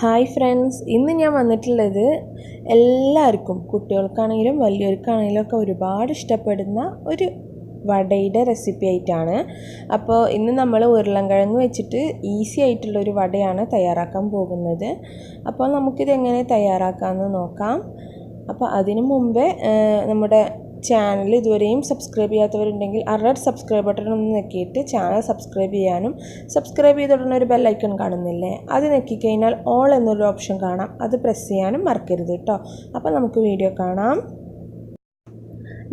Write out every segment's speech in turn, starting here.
Hi friends, ഇന്ന് ഞാൻ വന്നിട്ടുള്ളത് എല്ലാവർക്കും കുട്ടികൾക്കാണെങ്കിലും വലിയവർക്കാണെങ്കിലും ഒക്കെ ഒരുപാട് ഇഷ്ടപ്പെടുന്ന ഒരു വടയുടെ റെസിപ്പി ആയിട്ടാണ്. അപ്പോൾ ഇന്ന് നമ്മൾ ഉരുളൻകിഴങ്ങ് വെച്ചിട്ട് ഈസി ആയിട്ടുള്ളൊരു വടയാണ് തയ്യാറാക്കാൻ പോകുന്നത്. അപ്പോൾ നമുക്കിത് എങ്ങനെ തയ്യാറാക്കാമെന്ന് നോക്കാം. അപ്പോൾ അതിനു മുമ്പേ നമ്മുടെ ചാനൽ ഇതുവരെയും സബ്സ്ക്രൈബ് ചെയ്യാത്തവരുണ്ടെങ്കിൽ റെഡ് സബ്സ്ക്രൈബ് ബട്ടൺ ഒന്ന് ഞെക്കിയിട്ട് ചാനൽ സബ്സ്ക്രൈബ് ചെയ്യാനും, സബ്സ്ക്രൈബ് ചെയ്തിട്ടുള്ള ഒരു ബെല്ലൈക്കൺ കാണുന്നില്ലേ, അത് ഞെക്കിക്കഴിഞ്ഞാൽ ഓൾ എന്നൊരു ഓപ്ഷൻ കാണാം, അത് പ്രസ് ചെയ്യാനും മറക്കരുത് കേട്ടോ. അപ്പോൾ നമുക്ക് വീഡിയോ കാണാം.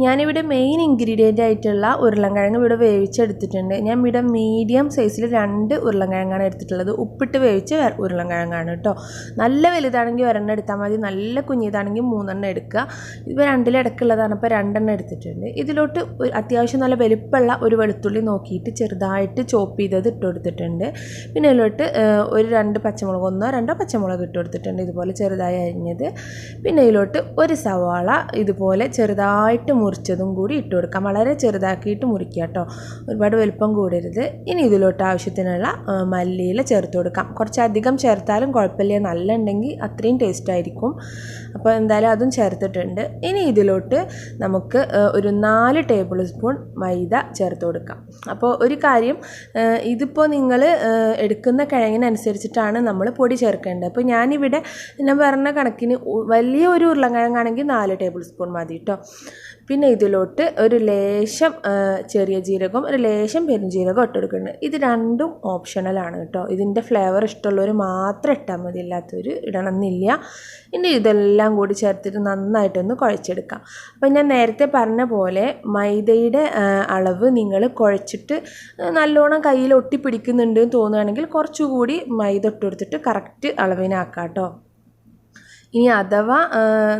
ഞാനിവിടെ മെയിൻ ഇൻഗ്രീഡിയൻ്റ് ആയിട്ടുള്ള ഉരുളൻകിഴങ്ങ് ഇവിടെ വേവിച്ചെടുത്തിട്ടുണ്ട്. ഞാൻ ഇവിടെ മീഡിയം സൈസിൽ 2 ഉരുളൻകിഴങ്ങാണ് എടുത്തിട്ടുള്ളത്. ഉപ്പിട്ട് വേവിച്ച ഉരുളൻകിഴങ്ങാണ് കേട്ടോ. നല്ല വലുതാണെങ്കിൽ 1 എടുത്താൽ മതി, നല്ല കുഞ്ഞിതാണെങ്കിൽ 3 എടുക്കുക. ഇത് 2 ഇടക്കുള്ളതാണ്, അപ്പോൾ 2 എടുത്തിട്ടുണ്ട്. ഇതിലോട്ട് അത്യാവശ്യം നല്ല വലിപ്പമുള്ള ഒരു വെളുത്തുള്ളി നോക്കിയിട്ട് ചെറുതായിട്ട് ചോപ്പ് ചെയ്തത് ഇട്ട് കൊടുത്തിട്ടുണ്ട്. പിന്നെ ഇതിലോട്ട് ഒരു 2 പച്ചമുളക്, 1-2 പച്ചമുളക് ഇട്ട് കൊടുത്തിട്ടുണ്ട്, ഇതുപോലെ ചെറുതായി അരിഞ്ഞത്. പിന്നെ ഇതിലോട്ട് ഒരു സവാള ഇതുപോലെ ചെറുതായിട്ട് മുറിച്ചതും കൂടി ഇട്ട് കൊടുക്കാം. വളരെ ചെറുതാക്കിയിട്ട് മുറിക്കുക കേട്ടോ, ഒരുപാട് വലുപ്പം കൂടരുത്. ഇനി ഇതിലോട്ട് ആവശ്യത്തിനുള്ള മല്ലിയില ചേർത്ത് കൊടുക്കാം. കുറച്ചധികം ചേർത്താലും കുഴപ്പമില്ല, നല്ല ഉണ്ടെങ്കിൽ അത്രയും ടേസ്റ്റ് ആയിരിക്കും. അപ്പോൾ എന്തായാലും അതും ചേർത്തിട്ടുണ്ട്. ഇനി ഇതിലോട്ട് നമുക്ക് ഒരു 4 ടേബിൾ സ്പൂൺ മൈദ ചേർത്ത് കൊടുക്കാം. അപ്പോൾ ഒരു കാര്യം, ഇതിപ്പോൾ നിങ്ങൾ എടുക്കുന്ന കിഴങ്ങിനനുസരിച്ചിട്ടാണ് നമ്മൾ പൊടി ചേർക്കേണ്ടത്. അപ്പോൾ ഞാനിവിടെ ഞാൻ പറഞ്ഞ കണക്കിന് വലിയ ഒരു ഉരുളൻകിഴങ്ങാണെങ്കിൽ 4 ടേബിൾ സ്പൂൺ മതി കേട്ടോ. പിന്നെ ഇതിലോട്ട് ഒരു ലേശം ചെറിയ ജീരകം, ഒരു ലേശം പെരുംജീരകം ഇട്ട് കൊടുക്കുന്നുണ്ട്. ഇത് രണ്ടും ഓപ്ഷണലാണ് കേട്ടോ. ഇതിൻ്റെ ഫ്ലേവർ ഇഷ്ടമുള്ളവർ മാത്രം ഇട്ടാൽ മതി, ഇല്ലാത്തവർ ഇടണമെന്നില്ല. ഇനി ഇതെല്ലാം കൂടി ചേർത്തിട്ട് നന്നായിട്ടൊന്ന് കുഴച്ചെടുക്കാം. അപ്പം ഞാൻ നേരത്തെ പറഞ്ഞ പോലെ മൈദയുടെ അളവ് നിങ്ങൾ കുഴച്ചിട്ട് നല്ലോണം കയ്യിൽ ഒട്ടിപ്പിടിക്കുന്നുണ്ട് എന്ന് തോന്നുകയാണെങ്കിൽ കുറച്ചുകൂടി മൈദ ഇട്ട് കൊടുത്തിട്ട് കറക്റ്റ് അളവിനാക്കാം കേട്ടോ. ഇനി അഥവാ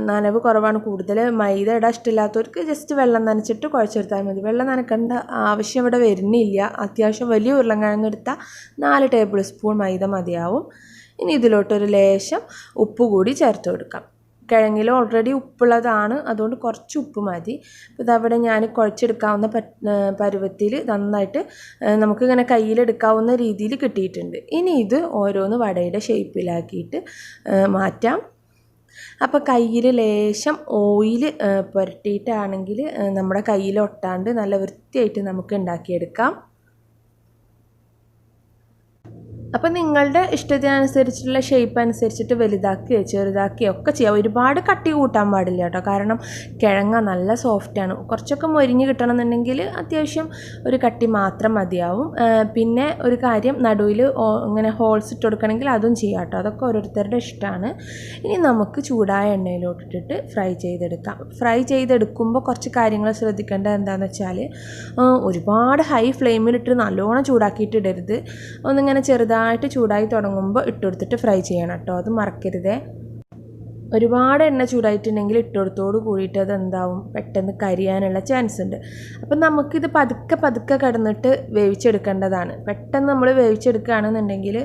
നനവ് കുറവാണ്, കൂടുതൽ മൈദ ഇടാൻ ഇഷ്ടമില്ലാത്തവർക്ക് ജസ്റ്റ് വെള്ളം നനച്ചിട്ട് കുഴച്ചെടുത്താൽ മതി. വെള്ളം നനക്കേണ്ട ആവശ്യം ഇവിടെ വരുന്നില്ല. അത്യാവശ്യം വലിയ ഉരുളൻകിഴങ്ങ് എടുത്താൽ 4 ടേബിൾ സ്പൂൺ മൈദ മതിയാവും. ഇനി ഇതിലോട്ടൊരു ലേശം ഉപ്പ് കൂടി ചേർത്ത് കൊടുക്കാം. കിഴങ്ങിൽ ഓൾറെഡി ഉപ്പുള്ളതാണ്, അതുകൊണ്ട് കുറച്ച് ഉപ്പ് മതി. അപ്പോൾ ഇതവിടെ ഞാൻ കുഴച്ചെടുക്കാവുന്ന പരുവത്തിൽ നന്നായിട്ട് നമുക്കിങ്ങനെ കയ്യിലെടുക്കാവുന്ന രീതിയിൽ കിട്ടിയിട്ടുണ്ട്. ഇനി ഇത് ഓരോന്ന് വടയുടെ ഷേപ്പിലാക്കിയിട്ട് മാറ്റാം. അപ്പോൾ കയ്യിൽ ലേശം ഓയിൽ പുരട്ടിയിട്ടാണെങ്കിൽ നമ്മുടെ കയ്യിൽ ഒട്ടാണ്ട് നല്ല വൃത്തിയായിട്ട് നമുക്ക് ഉണ്ടാക്കിയെടുക്കാം. അപ്പം നിങ്ങളുടെ ഇഷ്ടത്തിനനുസരിച്ചുള്ള ഷേപ്പ് അനുസരിച്ചിട്ട് വലുതാക്കുകയോ ചെറുതാക്കുകയോ ഒക്കെ ചെയ്യാം. ഒരുപാട് കട്ടി കൂട്ടാൻ പാടില്ല കേട്ടോ, കാരണം കിഴങ്ങ നല്ല സോഫ്റ്റാണ്. കുറച്ചൊക്കെ മൊരിഞ്ഞ് കിട്ടണമെന്നുണ്ടെങ്കിൽ അത്യാവശ്യം ഒരു കട്ടി മാത്രം മതിയാവും. പിന്നെ ഒരു കാര്യം, നടുവിൽ ഇങ്ങനെ ഹോൾസ് ഇട്ട് കൊടുക്കണമെങ്കിൽ അതും ചെയ്യാം കേട്ടോ. അതൊക്കെ ഓരോരുത്തരുടെ ഇഷ്ടമാണ്. ഇനി നമുക്ക് ചൂടായ എണ്ണയിലോട്ടിട്ടിട്ട് ഫ്രൈ ചെയ്തെടുക്കാം. ഫ്രൈ ചെയ്തെടുക്കുമ്പോൾ കുറച്ച് കാര്യങ്ങൾ ശ്രദ്ധിക്കേണ്ടത് എന്താണെന്ന് വെച്ചാൽ, ഒരുപാട് ഹൈ ഫ്ലെയിമിലിട്ട് നല്ലോണം ചൂടാക്കിയിട്ട് ഇടരുത്. ഒന്നിങ്ങനെ ചെറുതായിട്ട് ചൂടായി തുടങ്ങുമ്പോൾ ഇട്ടുകൊടുത്തിട്ട് ഫ്രൈ ചെയ്യണം കേട്ടോ, അത് മറക്കരുതേ. ഒരുപാട് എണ്ണ ചൂടായിട്ടുണ്ടെങ്കിൽ ഇട്ടുകൊടുത്തോട് കൂടിയിട്ട് അതെന്താവും, പെട്ടെന്ന് കരിയാനുള്ള ചാൻസ് ഉണ്ട്. അപ്പം നമുക്കിത് പതുക്കെ കിടന്നിട്ട് വേവിച്ചെടുക്കേണ്ടതാണ്. പെട്ടെന്ന് നമ്മൾ വേവിച്ചെടുക്കുകയാണെന്നുണ്ടെങ്കിൽ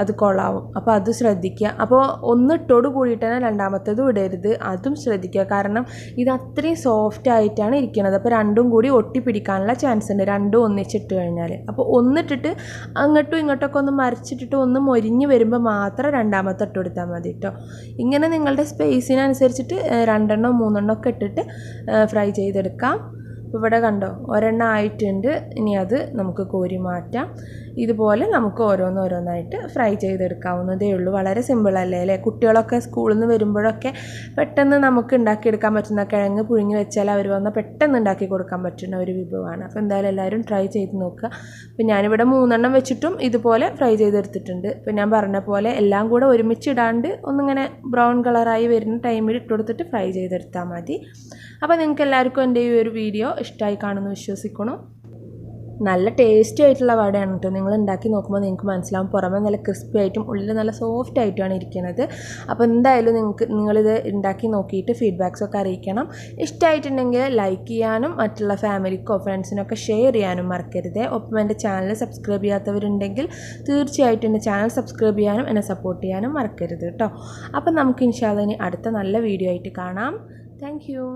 അത് കൊള്ളാവും. അപ്പോൾ അത് ശ്രദ്ധിക്കുക. അപ്പോൾ ഒന്ന് ഇട്ടോട് കൂടിയിട്ട് തന്നെ രണ്ടാമത്തേതും ഇടരുത്, അതും ശ്രദ്ധിക്കുക. കാരണം ഇത് അത്രയും സോഫ്റ്റ് ആയിട്ടാണ് ഇരിക്കുന്നത്. അപ്പോൾ രണ്ടും കൂടി ഒട്ടിപ്പിടിക്കാനുള്ള ചാൻസ് ഉണ്ട്, രണ്ടും ഒന്നിച്ചിട്ട് കഴിഞ്ഞാൽ. അപ്പോൾ ഒന്നിട്ടിട്ട് അങ്ങോട്ടും ഇങ്ങോട്ടൊക്കെ ഒന്ന് മറിച്ചിട്ടിട്ട് ഒന്ന് മൊരിഞ്ഞ് വരുമ്പോൾ മാത്രം രണ്ടാമത്തെ ഇട്ട് കൊടുത്താൽ മതി കേട്ടോ. ഇങ്ങനെ നിങ്ങളുടെ സ്പേസിനനുസരിച്ചിട്ട് 2-3 ഒക്കെ ഇട്ടിട്ട് ഫ്രൈ ചെയ്തെടുക്കാം. ഇവിടെ കണ്ടോ, ഒരെണ്ണം ആയിട്ടുണ്ട്. ഇനി അത് നമുക്ക് കോരി മാറ്റാം. ഇതുപോലെ നമുക്ക് ഓരോന്നായിട്ട് ഫ്രൈ ചെയ്തെടുക്കാവുന്നതേ ഉള്ളൂ. വളരെ സിമ്പിളല്ലേ അല്ലേ? കുട്ടികളൊക്കെ സ്കൂളിൽ നിന്ന് വരുമ്പോഴൊക്കെ പെട്ടെന്ന് നമുക്ക് ഉണ്ടാക്കിയെടുക്കാൻ പറ്റുന്ന, കിഴങ്ങ് പുഴുങ്ങി വെച്ചാൽ അവർ വന്നാൽ പെട്ടെന്ന് ഉണ്ടാക്കി കൊടുക്കാൻ പറ്റുന്ന ഒരു വിഭവമാണ്. അപ്പോൾ എന്തായാലും എല്ലാവരും ട്രൈ ചെയ്ത് നോക്കുക. അപ്പോൾ ഞാനിവിടെ 3 വെച്ചിട്ടും ഇതുപോലെ ഫ്രൈ ചെയ്തെടുത്തിട്ടുണ്ട്. ഇപ്പോൾ ഞാൻ പറഞ്ഞ പോലെ എല്ലാം കൂടെ ഒരുമിച്ച് ഇടാണ്ട് ഒന്നിങ്ങനെ ബ്രൗൺ കളറായി വരുന്ന ടൈമിൽ ഇട്ട് കൊടുത്തിട്ട് ഫ്രൈ ചെയ്തെടുത്താൽ മതി. അപ്പോൾ നിങ്ങൾക്ക് എല്ലാവർക്കും എൻ്റെ ഈ ഒരു വീഡിയോ ഇഷ്ടമായി കാണുമെന്ന് വിശ്വസിക്കണം. നല്ല ടേസ്റ്റി ആയിട്ടുള്ള വടയാണ് കേട്ടോ. നിങ്ങൾ ഉണ്ടാക്കി നോക്കുമ്പോൾ നിങ്ങൾക്ക് മനസ്സിലാവും, പുറമെ നല്ല ക്രിസ്പി ആയിട്ടും ഉള്ളിൽ നല്ല സോഫ്റ്റ് ആയിട്ടുമാണ് ഇരിക്കുന്നത്. അപ്പോൾ എന്തായാലും നിങ്ങളിത് ഉണ്ടാക്കി നോക്കിയിട്ട് ഫീഡ്ബാക്സൊക്കെ അറിയിക്കണം. ഇഷ്ടമായിട്ടുണ്ടെങ്കിൽ ലൈക്ക് ചെയ്യാനും മറ്റുള്ള ഫാമിലിക്കോ ഫ്രണ്ട്സിനൊക്കെ ഷെയർ ചെയ്യാനും മറക്കരുത്. ഒപ്പം എൻ്റെ ചാനൽ സബ്സ്ക്രൈബ് ചെയ്യാത്തവരുണ്ടെങ്കിൽ തീർച്ചയായിട്ടും എൻ്റെ ചാനൽ സബ്സ്ക്രൈബ് ചെയ്യാനും എന്നെ സപ്പോർട്ട് ചെയ്യാനും മറക്കരുത് കേട്ടോ. അപ്പം നമുക്ക് ഇൻഷാ അല്ലാഹ് ഇനി അടുത്ത നല്ല വീഡിയോ ആയിട്ട് കാണാം. Thank you.